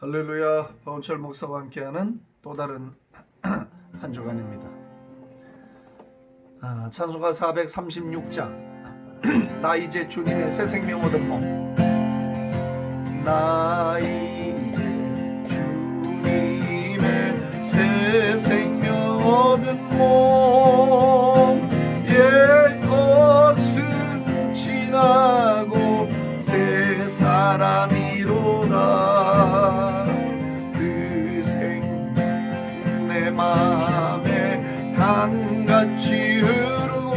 할렐루야. 박원철 목사와 함께하는 또 다른 한 주간입니다. 찬송가 436장 나 이제 주님의 새 생명 얻은 몸. 나 이제 주님의 새 생명 얻은 몸. 옛 것은 지나고 새 사람이로다. 내 맘에 강같이 흐르고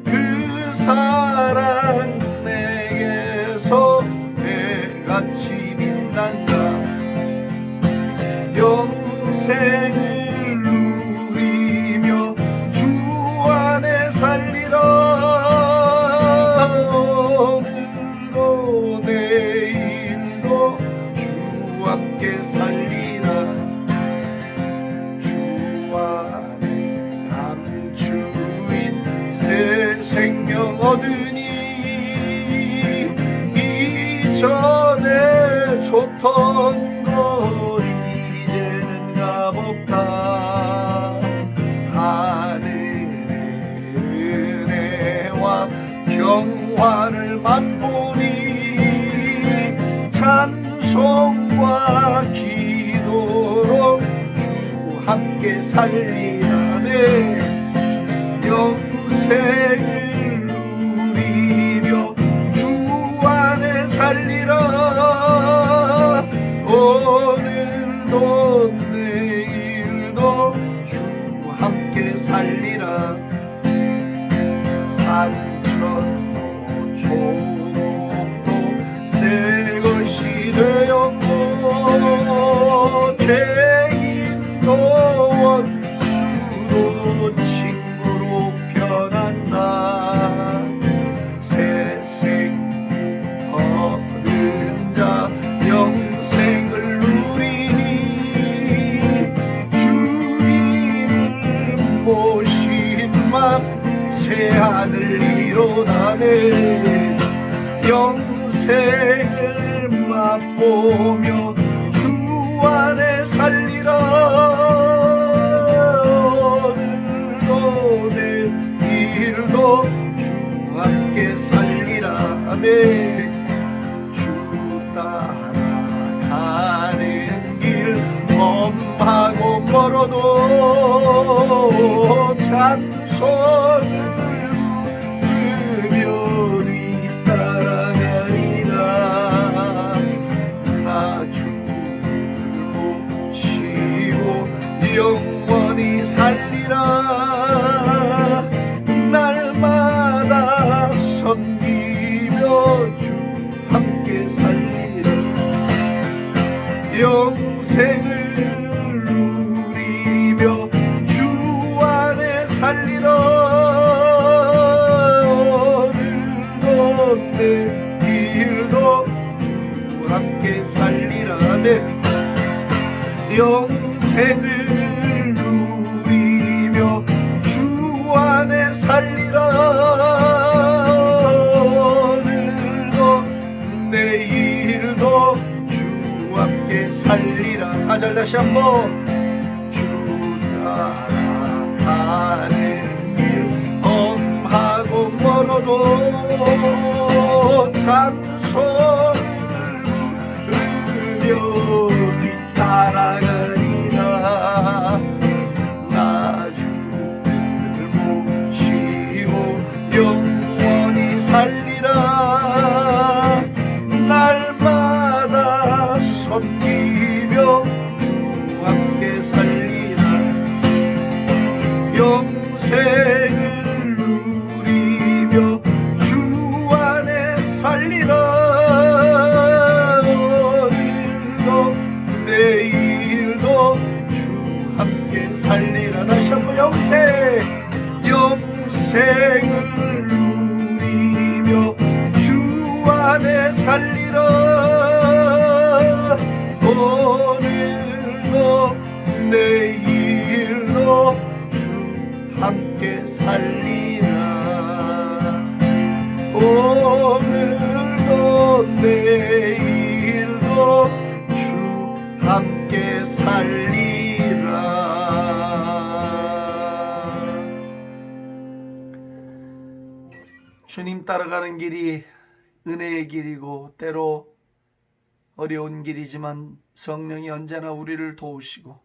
그 사랑 내게서 해같이 빛난다. 영생을 누리며 주 안에 살리라. 오늘도 내일도 주 함께 살리라. 새 생명 얻으니 이전에 좋던 것 이제는 값없다. 하늘의 은혜와 평화를 맛보니 찬송과 기도로 주 함께 살리라네. 영생을 누리며 주 안에 살리라. 오늘도 내일도 주 함께 살리라. 산천도 초목도 새 것이 되었고 죄인도 원수도 새 생명 얻은 자 영생을 누리니 주님을 모신 맘 새 하늘 이로다네. 영생을 맛보며 주 안에 살리라. 오늘도 내일도 함께 살리라. 아멘. 주 따라가는 길 험하고 멀어도 찬송을 부르며 뒤따라가리라. 나 주를 모시고 영원히 살리라. 날마다 섬기며 주 함께 살리라. 영생을 누리며 주 안에 살리라. 오늘도 내일도 주 함께 살리라. 네. 영생을 누리며 주 안에 살리라. 오늘도 내일도 주 함께 살리라. 4절 다시 한번. 주 따라가는 길 험하고 멀어도 찬송을 부르며 뒤따라가리라. 나 주를 모시고 영원히 살리라. 날마다 섬기며 주 함께 살리라. 영생을 누리며 주 안에 살리라. 오늘도 내일도 주 함께 살리라. 다시 한번 영생을 누리며 주 안에 살리라. 오늘도 내일도 주 함께 살리라. 함께 살리라. 주님 따라가는 길이 은혜의 길이고 때로 어려운 길이지만 성령이 언제나 우리를 도우시고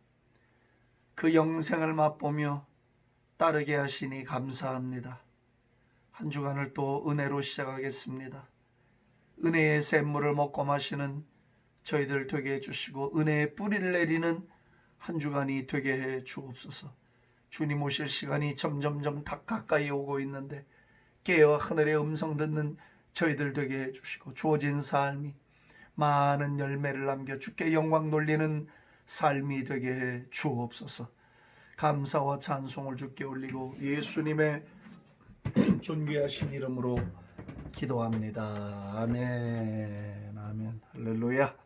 그 영생을 맛보며 따르게 하시니 감사합니다. 한 주간을 또 은혜로 시작하겠습니다. 은혜의 샘물을 먹고 마시는 저희들 되게 해주시고 은혜의 뿌리를 내리는 한 주간이 되게 해 주옵소서. 주님 오실 시간이 점점점 다 가까이 오고 있는데 깨어 하늘의 음성 듣는 저희들 되게 해주시고 주어진 삶이 많은 열매를 남겨 주께 영광 돌리는 삶이 되게 해 주옵소서. 감사와 찬송을 주께 올리고 예수님의 존귀하신 이름으로 기도합니다. 아멘. 아멘. 할렐루야.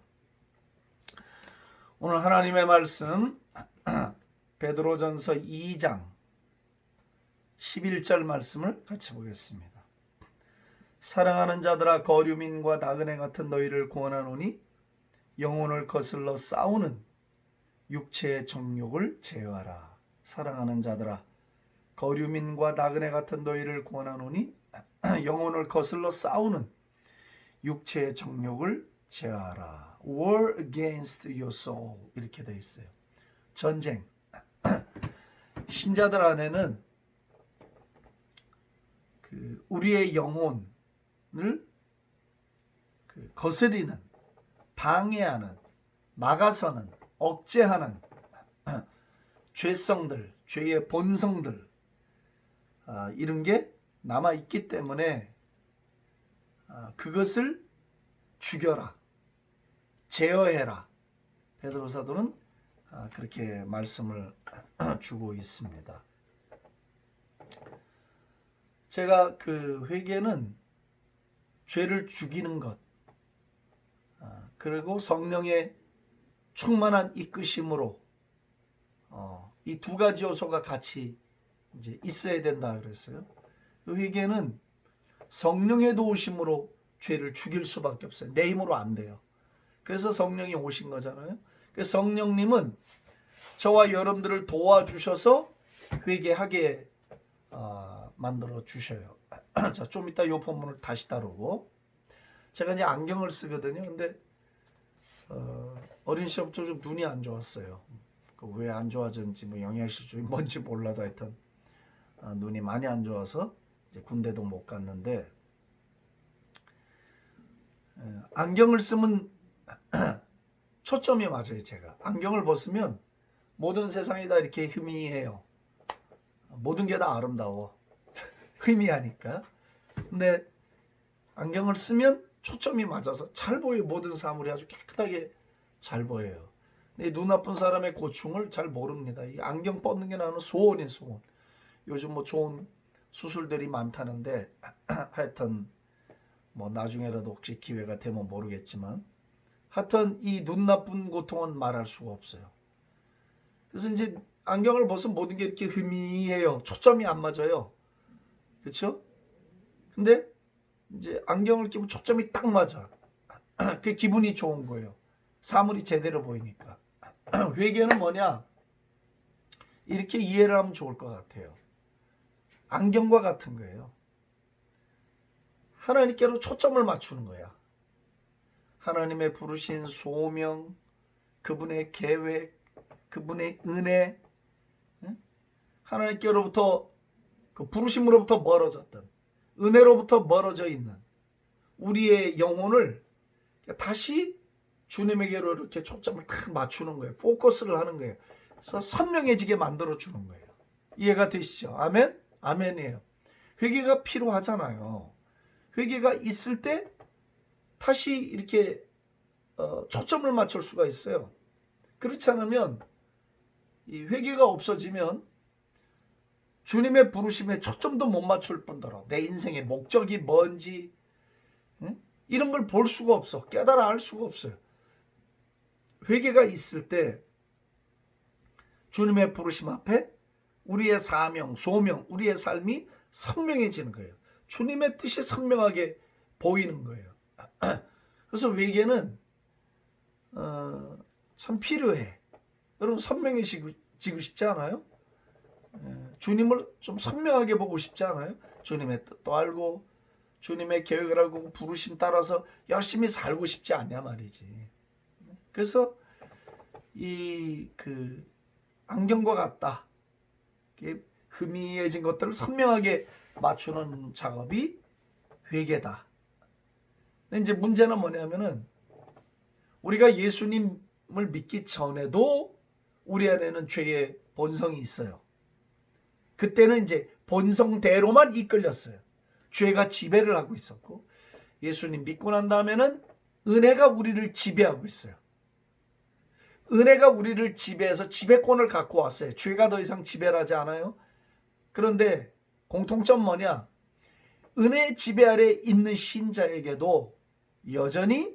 오늘 하나님의 말씀 베드로전서 2장 11절 말씀을 같이 보겠습니다. 사랑하는 자들아 거류민과 나그네 같은 너희를 구원하노니 영혼을 거슬러 싸우는 육체의 정욕을 제어하라. 사랑하는 자들아 거류민과 나그네 같은 너희를 구원하노니 영혼을 거슬러 싸우는 육체의 정욕을 제어하라. War against your soul 이렇게 되어 있어요. 전쟁. 신자들 안에는 우리의 영혼을 거스리는, 방해하는, 막아서는, 억제하는 죄성들, 죄의 본성들 이런 게 남아 있기 때문에 그것을 죽여라, 제어해라. 베드로 사도는 그렇게 말씀을 주고 있습니다. 제가 회개는 죄를 죽이는 것, 그리고 성령의 충만한 이끄심으로 이 두 가지 요소가 같이 이제 있어야 된다 그랬어요. 회개는 성령의 도우심으로 죄를 죽일 수밖에 없어요. 내 힘으로 안 돼요. 그래서 성령이 오신 거잖아요. 그래서 성령님은 저와 여러분들을 도와주셔서 회개하게 만들어 주셔요. 자, 좀 이따 이 본문을 다시 다루고, 제가 이제 안경을 쓰거든요. 근데 어린 시절부터 좀 눈이 안 좋았어요. 왜 안 좋아졌는지 영양실조이 뭔지 몰라도 하여튼 눈이 많이 안 좋아서 이제 군대도 못 갔는데, 안경을 쓰면 초점이 맞아요. 제가 안경을 벗으면 모든 세상이 다 이렇게 희미해요. 모든 게 다 아름다워. 희미하니까. 근데 안경을 쓰면 초점이 맞아서 잘 보여요. 모든 사물이 아주 깨끗하게 잘 보여요. 근데 눈 나쁜 사람의 고충을 잘 모릅니다. 이 안경 벗는 게 나는 소원이에요, 소원. 요즘 좋은 수술들이 많다는데 하여튼 나중에라도 혹시 기회가 되면 모르겠지만 하여튼 이 눈 나쁜 고통은 말할 수가 없어요. 그래서 이제 안경을 벗으면 모든 게 이렇게 희미해요. 초점이 안 맞아요. 그렇죠? 근데 이제 안경을 끼면 초점이 딱 맞아. 그 기분이 좋은 거예요. 사물이 제대로 보이니까. 회개는 뭐냐? 이렇게 이해를 하면 좋을 것 같아요. 안경과 같은 거예요. 하나님께로 초점을 맞추는 거야. 하나님의 부르신 소명, 그분의 계획, 그분의 은혜, 하나님께로부터 그 부르심으로부터 멀어졌던, 은혜로부터 멀어져 있는 우리의 영혼을 다시 주님에게로 이렇게 초점을 딱 맞추는 거예요. 포커스를 하는 거예요. 그래서 선명해지게 만들어 주는 거예요. 이해가 되시죠? 아멘? 아멘이에요. 회개가 필요하잖아요. 회개가 있을 때 다시 이렇게 초점을 맞출 수가 있어요. 그렇지 않으면 이 회개가 없어지면 주님의 부르심에 초점도 못 맞출 뿐더러 내 인생의 목적이 뭔지 이런 걸 볼 수가 없어. 깨달아 알 수가 없어요. 회개가 있을 때 주님의 부르심 앞에 우리의 사명, 소명, 우리의 삶이 선명해지는 거예요. 주님의 뜻이 선명하게 보이는 거예요. 그래서 회개는 참 필요해. 여러분 선명해지고 싶지 않아요? 주님을 좀 선명하게 보고 싶지 않아요? 주님의 뜻도 알고 주님의 계획을 알고 부르심 따라서 열심히 살고 싶지 않냐 말이지. 그래서 이 안경과 같다. 희미해진 것들을 선명하게 맞추는 작업이 회개다. 근데 이제 문제는 뭐냐면은 우리가 예수님을 믿기 전에도 우리 안에는 죄의 본성이 있어요. 그때는 이제 본성대로만 이끌렸어요. 죄가 지배를 하고 있었고, 예수님 믿고 난 다음에는 은혜가 우리를 지배하고 있어요. 은혜가 우리를 지배해서 지배권을 갖고 왔어요. 죄가 더 이상 지배를 하지 않아요. 그런데 공통점 뭐냐? 은혜의 지배 아래 있는 신자에게도 여전히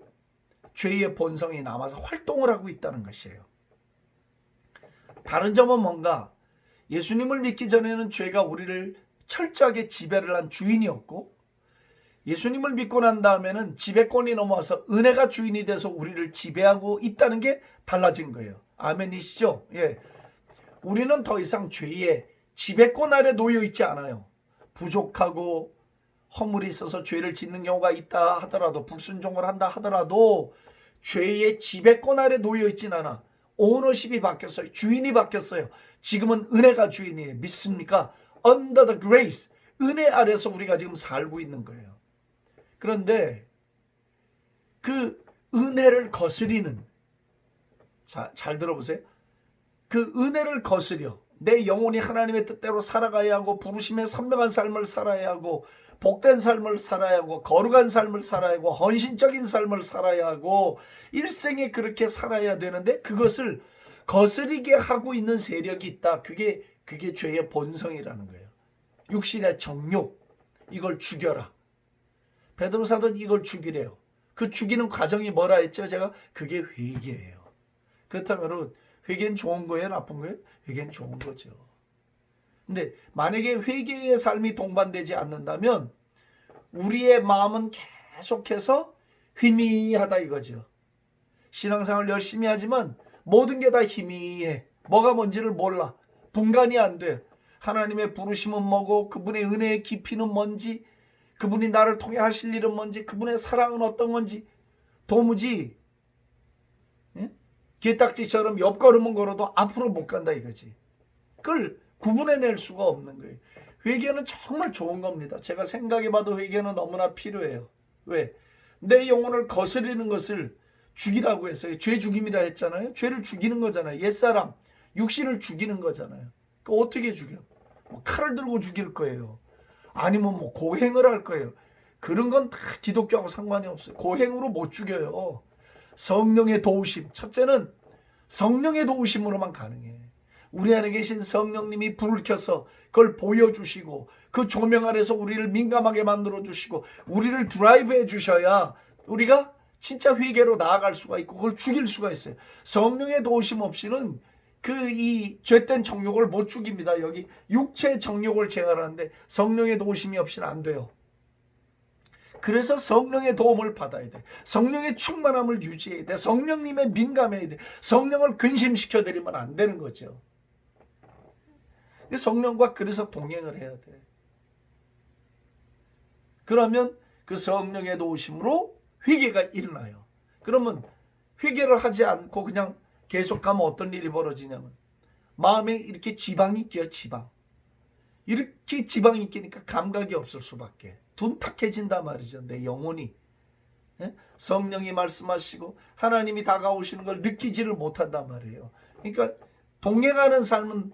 죄의 본성이 남아서 활동을 하고 있다는 것이에요. 다른 점은 뭔가? 예수님을 믿기 전에는 죄가 우리를 철저하게 지배를 한 주인이었고, 예수님을 믿고 난 다음에는 지배권이 넘어와서 은혜가 주인이 돼서 우리를 지배하고 있다는 게 달라진 거예요. 아멘이시죠? 예. 우리는 더 이상 죄의 지배권 아래 놓여 있지 않아요. 부족하고 허물이 있어서 죄를 짓는 경우가 있다 하더라도, 불순종을 한다 하더라도 죄의 지배권 아래 놓여 있진 않아. 오너십이 바뀌었어요. 주인이 바뀌었어요. 지금은 은혜가 주인이에요. 믿습니까? Under the grace, 은혜 아래서 우리가 지금 살고 있는 거예요. 그런데 그 은혜를 거스리는, 잘 들어보세요. 그 은혜를 거스려 내 영혼이 하나님의 뜻대로 살아가야 하고, 부르심의 선명한 삶을 살아야 하고, 복된 삶을 살아야 하고, 거룩한 삶을 살아야 하고, 헌신적인 삶을 살아야 하고, 일생에 그렇게 살아야 되는데 그것을 거스리게 하고 있는 세력이 있다. 그게 죄의 본성이라는 거예요. 육신의 정욕, 이걸 죽여라. 베드로 사도는 이걸 죽이래요. 그 죽이는 과정이 뭐라 했죠? 제가 그게 회개예요. 그렇다면 회개는 좋은 거예요? 나쁜 거예요? 회개는 좋은 거죠. 근데 만약에 회개의 삶이 동반되지 않는다면 우리의 마음은 계속해서 희미하다 이거죠. 신앙생활 열심히 하지만 모든 게 다 희미해. 뭐가 뭔지를 몰라. 분간이 안 돼. 하나님의 부르심은 뭐고, 그분의 은혜의 깊이는 뭔지, 그분이 나를 통해 하실 일은 뭔지, 그분의 사랑은 어떤 건지 도무지 개딱지처럼 옆걸음은 걸어도 앞으로 못 간다 이거지. 그걸 구분해낼 수가 없는 거예요. 회개는 정말 좋은 겁니다. 제가 생각해봐도 회개는 너무나 필요해요. 왜? 내 영혼을 거스리는 것을 죽이라고 했어요. 죄 죽임이라 했잖아요. 죄를 죽이는 거잖아요. 옛사람, 육신을 죽이는 거잖아요. 그 어떻게 죽여? 뭐 칼을 들고 죽일 거예요. 아니면 뭐 고행을 할 거예요. 그런 건 다 기독교하고 상관이 없어요. 고행으로 못 죽여요. 성령의 도우심. 첫째는 성령의 도우심으로만 가능해. 우리 안에 계신 성령님이 불을 켜서 그걸 보여주시고, 그 조명 아래서 우리를 민감하게 만들어주시고, 우리를 드라이브해 주셔야 우리가 진짜 회개로 나아갈 수가 있고, 그걸 죽일 수가 있어요. 성령의 도우심 없이는 이 죄된 정욕을 못 죽입니다. 여기 육체의 정욕을 제어하는데 성령의 도우심이 없이는 안 돼요. 그래서 성령의 도움을 받아야 돼. 성령의 충만함을 유지해야 돼. 성령님의 민감해야 돼. 성령을 근심시켜드리면 안 되는 거죠. 성령과 그래서 동행을 해야 돼. 그러면 그 성령의 도우심으로 회개가 일어나요. 그러면 회개를 하지 않고 그냥 계속 가면 어떤 일이 벌어지냐면, 마음에 이렇게 지방이 끼어. 지방. 이렇게 지방이 끼니까 감각이 없을 수밖에. 둔탁해진단 말이죠. 내 영혼이. 성령이 말씀하시고 하나님이 다가오시는 걸 느끼지를 못한단 말이에요. 그러니까 동행하는 삶은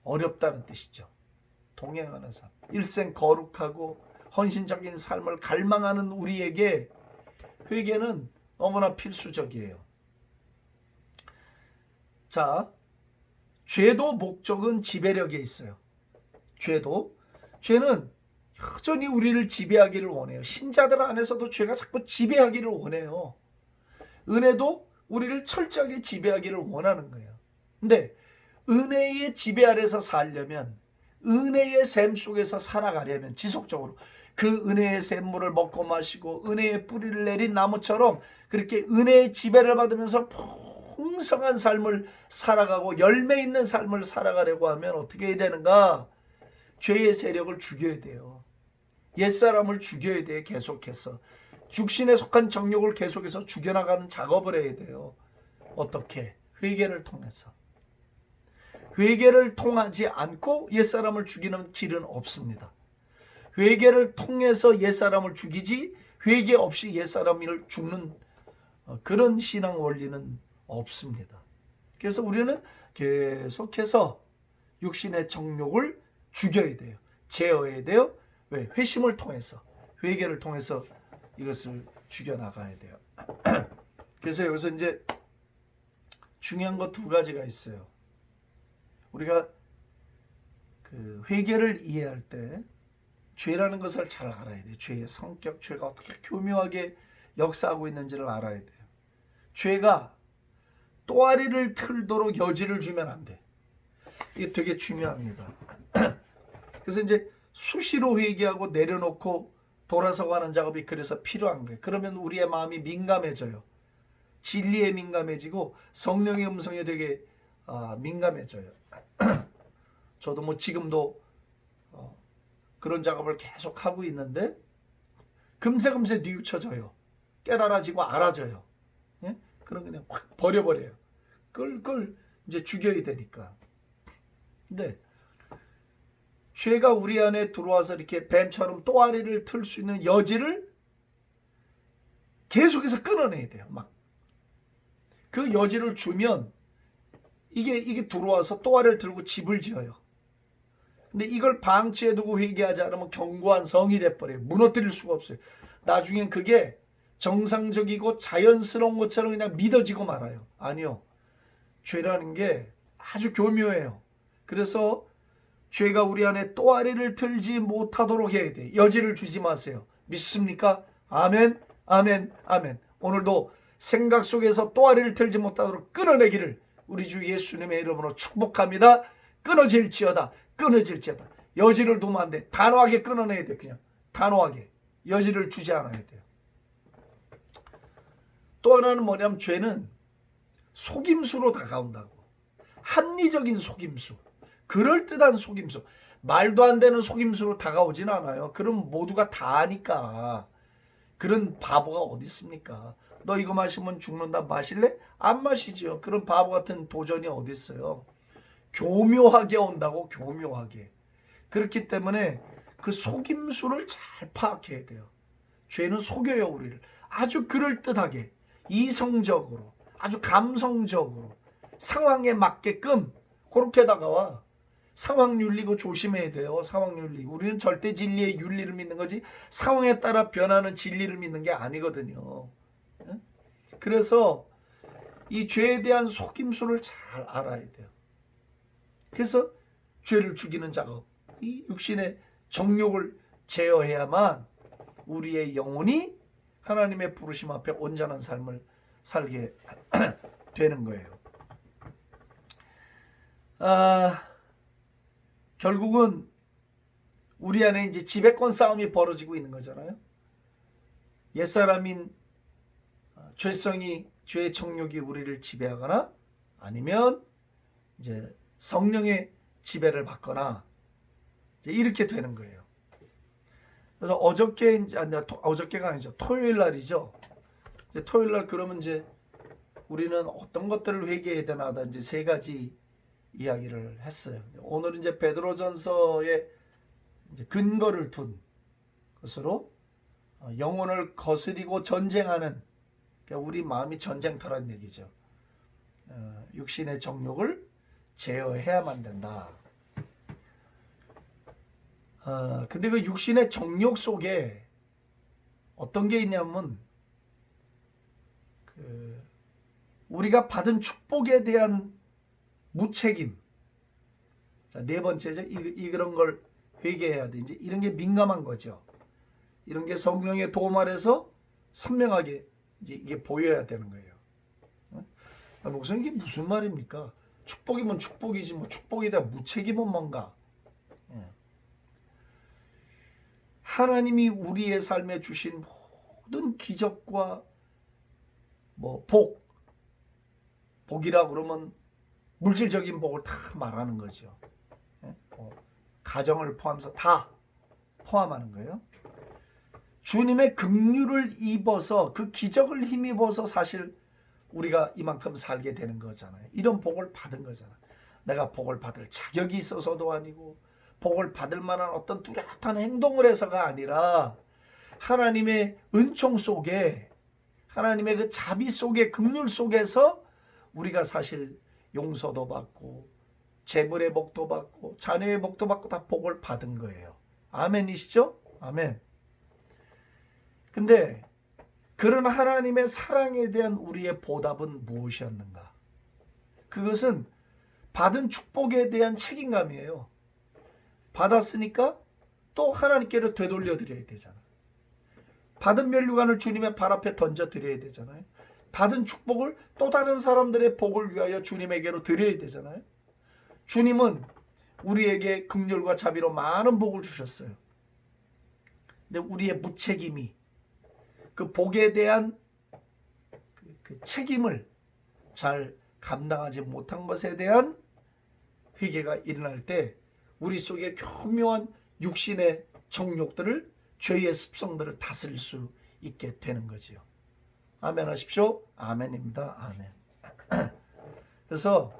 어렵다는 뜻이죠. 동행하는 삶. 일생 거룩하고 헌신적인 삶을 갈망하는 우리에게 회개는 너무나 필수적이에요. 자, 죄도 목적은 지배력에 있어요. 죄는 여전히 우리를 지배하기를 원해요. 신자들 안에서도 죄가 자꾸 지배하기를 원해요. 은혜도 우리를 철저하게 지배하기를 원하는 거예요. 근데 은혜의 지배 아래서 살려면, 은혜의 샘 속에서 살아가려면, 지속적으로 그 은혜의 샘물을 먹고 마시고 은혜의 뿌리를 내린 나무처럼 그렇게 은혜의 지배를 받으면서 풍성한 삶을 살아가고 열매 있는 삶을 살아가려고 하면 어떻게 해야 되는가? 죄의 세력을 죽여야 돼요. 옛사람을 죽여야 돼요. 계속해서 죽신에 속한 정욕을 계속해서 죽여나가는 작업을 해야 돼요. 어떻게? 회개를 통해서. 회개를 통하지 않고 옛사람을 죽이는 길은 없습니다. 회개를 통해서 옛사람을 죽이지 회개 없이 옛사람을 죽는 그런 신앙 원리는 없습니다. 그래서 우리는 계속해서 육신의 정욕을 죽여야 돼요. 제어해야 돼요. 왜? 회심을 통해서, 회개를 통해서 이것을 죽여나가야 돼요. 그래서 여기서 이제 중요한 거 두 가지가 있어요. 우리가 그 회개를 이해할 때 죄라는 것을 잘 알아야 돼요. 죄의 성격, 죄가 어떻게 교묘하게 역사하고 있는지를 알아야 돼요. 죄가 또아리를 틀도록 여지를 주면 안 돼. 이게 되게 중요합니다. 그래서 이제 수시로 회개하고 내려놓고 돌아서고 하는 작업이 그래서 필요한 거예요. 그러면 우리의 마음이 민감해져요. 진리에 민감해지고 성령의 음성에 되게 민감해져요. 저도 뭐 지금도 그런 작업을 계속 하고 있는데 금세 뉘우쳐져요. 깨달아지고 알아져요. 예? 그럼 그냥 확 버려버려요. 끌 이제 죽여야 되니까. 근데 죄가 우리 안에 들어와서 이렇게 뱀처럼 또아리를 틀 수 있는 여지를 계속해서 끊어내야 돼요. 막 그 여지를 주면 이게 들어와서 또아리를 들고 집을 지어요. 근데 이걸 방치해두고 회개하지 않으면 견고한 성이 돼버려요. 무너뜨릴 수가 없어요. 나중엔 그게 정상적이고 자연스러운 것처럼 그냥 믿어지고 말아요. 아니요. 죄라는 게 아주 교묘해요. 그래서 죄가 우리 안에 또아리를 틀지 못하도록 해야 돼. 여지를 주지 마세요. 믿습니까? 아멘, 아멘, 아멘. 오늘도 생각 속에서 또아리를 틀지 못하도록 끊어내기를 우리 주 예수님의 이름으로 축복합니다. 끊어질지어다. 끊어질지어다. 여지를 두면 안 돼. 단호하게 끊어내야 돼. 그냥 단호하게. 여지를 주지 않아야 돼요. 또 하나는 뭐냐면 죄는 속임수로 다가온다고. 합리적인 속임수. 그럴듯한 속임수. 말도 안 되는 속임수로 다가오진 않아요. 그럼 모두가 다 아니까. 그런 바보가 어디 있습니까? 너 이거 마시면 죽는다. 마실래? 안 마시죠. 그런 바보 같은 도전이 어디 있어요? 교묘하게 온다고. 교묘하게. 그렇기 때문에 그 속임수를 잘 파악해야 돼요. 죄는 속여요. 우리를. 아주 그럴듯하게 이성적으로 아주 감성적으로 상황에 맞게끔 그렇게 다가와. 상황 윤리고 조심해야 돼요. 상황 윤리. 우리는 절대 진리의 윤리를 믿는 거지 상황에 따라 변하는 진리를 믿는 게 아니거든요. 그래서 이 죄에 대한 속임수를 잘 알아야 돼요. 그래서 죄를 죽이는 작업, 이 육신의 정욕을 제어해야만 우리의 영혼이 하나님의 부르심 앞에 온전한 삶을 살게 되는 거예요. 결국은 우리 안에 이제 지배권 싸움이 벌어지고 있는 거잖아요. 옛사람인 죄성이, 죄의 정욕이 우리를 지배하거나 아니면 이제 성령의 지배를 받거나 이제 이렇게 되는 거예요. 그래서 어저께가 아니죠. 토요일 날이죠. 이제 토요일 날 그러면 이제 우리는 어떤 것들을 회개해야 되나 하다 이제 세 가지 이야기를 했어요. 오늘은 이제 베드로전서에 이제 근거를 둔 것으로 영혼을 거스리고 전쟁하는, 그러니까 우리 마음이 전쟁터란 얘기죠. 육신의 정욕을 제어해야만 된다. 근데 그 육신의 정욕 속에 어떤 게 있냐면 우리가 받은 축복에 대한 무책임. 자, 네 번째죠. 이런 걸 회개해야 돼. 이제 이런 게 민감한 거죠. 이런 게 성령의 도움 아래서 선명하게 이제 이게 보여야 되는 거예요. 목사님 이게 무슨 말입니까? 축복이면 축복이지 뭐 축복에 대한 무책임은 뭔가. 하나님이 우리의 삶에 주신 모든 기적과 복이라 그러면 물질적인 복을 다 말하는 거죠. 가정을 포함해서 다 포함하는 거예요. 주님의 긍휼을 입어서 그 기적을 힘입어서 사실 우리가 이만큼 살게 되는 거잖아요. 이런 복을 받은 거잖아요. 내가 복을 받을 자격이 있어서도 아니고 복을 받을 만한 어떤 뚜렷한 행동을 해서가 아니라 하나님의 은총 속에, 하나님의 그 자비 속에, 긍휼 속에서 우리가 사실 용서도 받고 재물의 복도 받고 자녀의 복도 받고 다 복을 받은 거예요. 아멘이시죠? 아멘. 근데 그런 하나님의 사랑에 대한 우리의 보답은 무엇이었는가? 그것은 받은 축복에 대한 책임감이에요. 받았으니까 또 하나님께로 되돌려 드려야 되잖아요. 받은 면류관을 주님의 발 앞에 던져 드려야 되잖아요. 받은 축복을 또 다른 사람들의 복을 위하여 주님에게로 드려야 되잖아요. 주님은 우리에게 긍휼과 자비로 많은 복을 주셨어요. 근데 우리의 무책임이 그 복에 대한 그 책임을 잘 감당하지 못한 것에 대한 회개가 일어날 때 우리 속에 교묘한 육신의 정욕들을, 죄의 습성들을 다스릴 수 있게 되는 거지요. 아멘 하십시오. 아멘입니다. 아멘. 그래서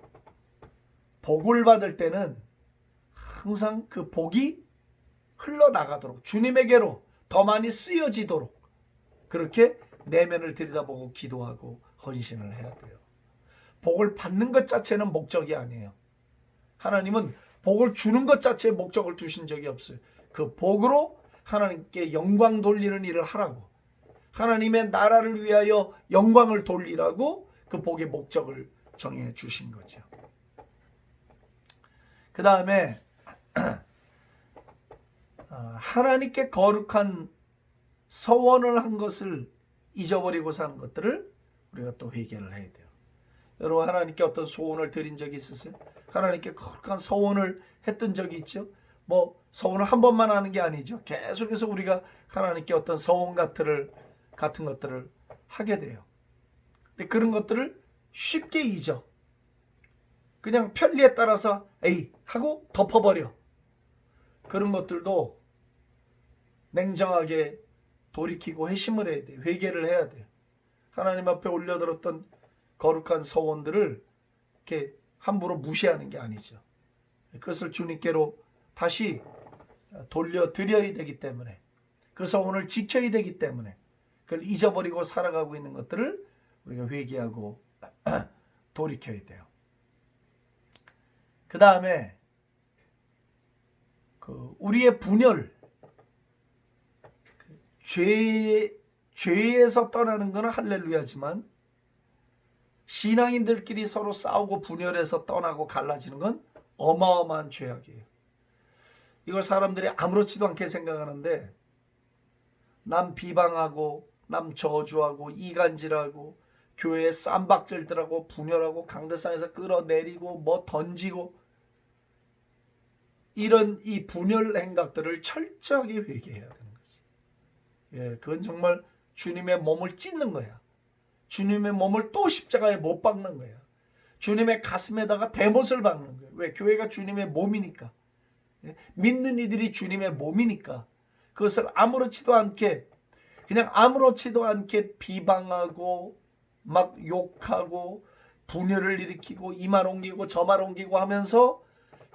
복을 받을 때는 항상 그 복이 흘러나가도록, 주님에게로 더 많이 쓰여지도록 그렇게 내면을 들여다보고 기도하고 헌신을 해야 돼요. 복을 받는 것 자체는 목적이 아니에요. 하나님은 복을 주는 것 자체에 목적을 두신 적이 없어요. 그 복으로 하나님께 영광 돌리는 일을 하라고, 하나님의 나라를 위하여 영광을 돌리라고 그 복의 목적을 정해 주신 거죠. 그 다음에 하나님께 거룩한 서원을 한 것을 잊어버리고 사는 것들을 우리가 또 회개를 해야 돼요. 여러분, 하나님께 어떤 소원을 드린 적이 있으세요? 하나님께 거룩한 서원을 했던 적이 있죠? 서원을 한 번만 하는 게 아니죠. 계속해서 우리가 하나님께 어떤 서원 같은 것들을 하게 돼요. 근데 그런 것들을 쉽게 잊어. 그냥 편리에 따라서 에이 하고 덮어버려. 그런 것들도 냉정하게 돌이키고 회심을 해야 돼요. 회개를 해야 돼요. 하나님 앞에 올려들었던 거룩한 서원들을 이렇게 함부로 무시하는 게 아니죠. 그것을 주님께로 다시 돌려드려야 되기 때문에, 그 서원을 지켜야 되기 때문에 그걸 잊어버리고 살아가고 있는 것들을 우리가 회개하고 돌이켜야 돼요. 그 다음에 우리의 분열, 죄에서 떠나는 것은 할렐루야지만 신앙인들끼리 서로 싸우고 분열해서 떠나고 갈라지는 건 어마어마한 죄악이에요. 이걸 사람들이 아무렇지도 않게 생각하는데 남 비방하고 남 저주하고 이간질하고 교회에 쌈박질들하고 분열하고 강대상에서 끌어내리고 던지고 이런 이 분열 행각들을 철저하게 회개해야 되는 거지. 그건 정말 주님의 몸을 찢는 거야. 주님의 몸을 또 십자가에 못 박는 거야. 주님의 가슴에다가 대못을 박는 거야. 왜? 교회가 주님의 몸이니까. 믿는 이들이 주님의 몸이니까. 그것을 아무렇지도 않게, 그냥 아무렇지도 않게 비방하고 막 욕하고 분열을 일으키고 이 말 옮기고 저 말 옮기고 하면서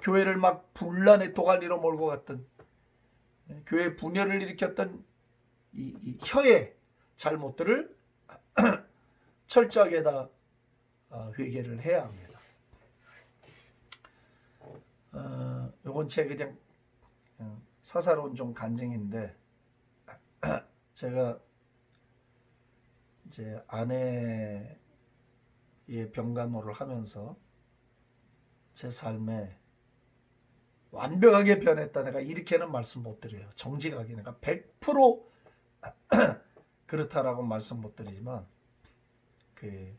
교회를 막 분란의 도가니로 몰고 갔던, 교회 분열을 일으켰던 이 혀의 잘못들을 철저하게 다 회개를 해야 합니다. 요건 제 그냥 사사로운 좀 간증인데, 제가 이제 아내의 병간호를 하면서 제 삶에 완벽하게 변했다, 내가 이렇게는 말씀 못 드려요. 정직하게 내가 100% 그렇다라고 말씀 못 드리지만, 그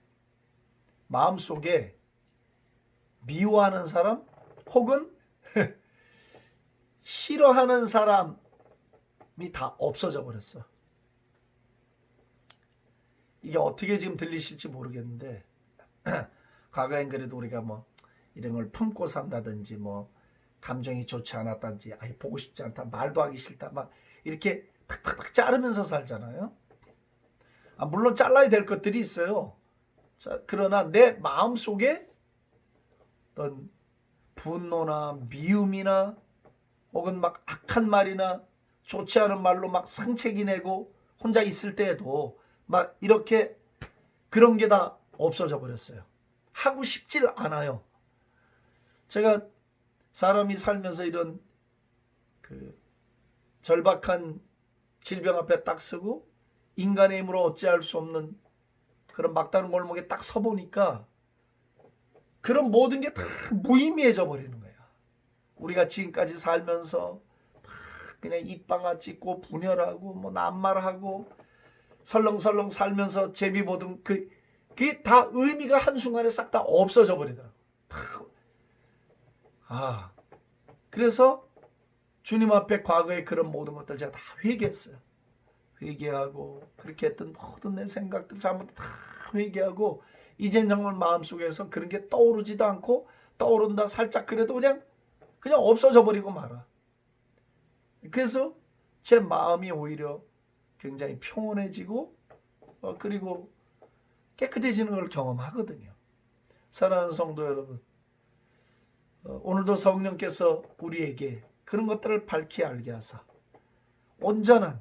마음속에 미워하는 사람 혹은 싫어하는 사람, 다 없어져 버렸어. 이게 어떻게 지금 들리실지 모르겠는데 과거엔 그래도 우리가 뭐 이런 걸 품고 산다든지 뭐 감정이 좋지 않았다든지 아예 보고 싶지 않다 말도 하기 싫다 막 이렇게 탁탁탁 자르면서 살잖아요. 물론 잘라야 될 것들이 있어요. 자, 그러나 내 마음속에 어떤 분노나 미움이나 혹은 막 악한 말이나 좋지 않은 말로 막 상체기 내고 혼자 있을 때에도 막 이렇게 그런 게 다 없어져 버렸어요. 하고 싶질 않아요. 제가 사람이 살면서 이런 그 절박한 질병 앞에 딱 서고 인간의 힘으로 어찌할 수 없는 그런 막다른 골목에 딱 서보니까 그런 모든 게 다 무의미해져 버리는 거야. 우리가 지금까지 살면서 그냥 입방아 찍고 분열하고 뭐 낱말하고 설렁설렁 살면서 재미 보던 그게 다 의미가 한순간에 싹 다 없어져 버리더라고. 그래서 주님 앞에 과거의 그런 모든 것들 제가 다 회개했어요. 회개하고 그렇게 했던 모든 내 생각들 잘못 다 회개하고 이젠 정말 마음속에서 그런 게 떠오르지도 않고 떠오른다 살짝 그래도 그냥 없어져 버리고 말아. 그래서 제 마음이 오히려 굉장히 평온해지고 그리고 깨끗해지는 걸 경험하거든요. 사랑하는 성도 여러분, 오늘도 성령께서 우리에게 그런 것들을 밝히 알게 하사 온전한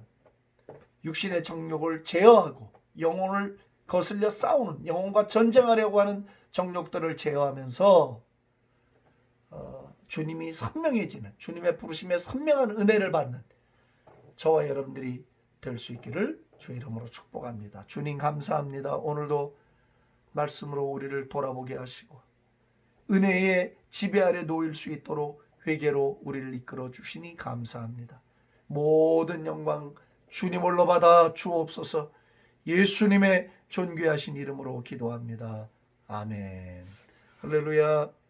육신의 정욕을 제어하고 영혼을 거슬려 싸우는 영혼과 전쟁하려고 하는 정욕들을 제어하면서 주님이 선명해지는 주님의 부르심에 선명한 은혜를 받는 저와 여러분들이 될 수 있기를 주의 이름으로 축복합니다. 주님 감사합니다. 오늘도 말씀으로 우리를 돌아보게 하시고 은혜의 지배 아래 놓일 수 있도록 회개로 우리를 이끌어 주시니 감사합니다. 모든 영광 주님 홀로 받아 주옵소서. 예수님의 존귀하신 이름으로 기도합니다. 아멘. 할렐루야.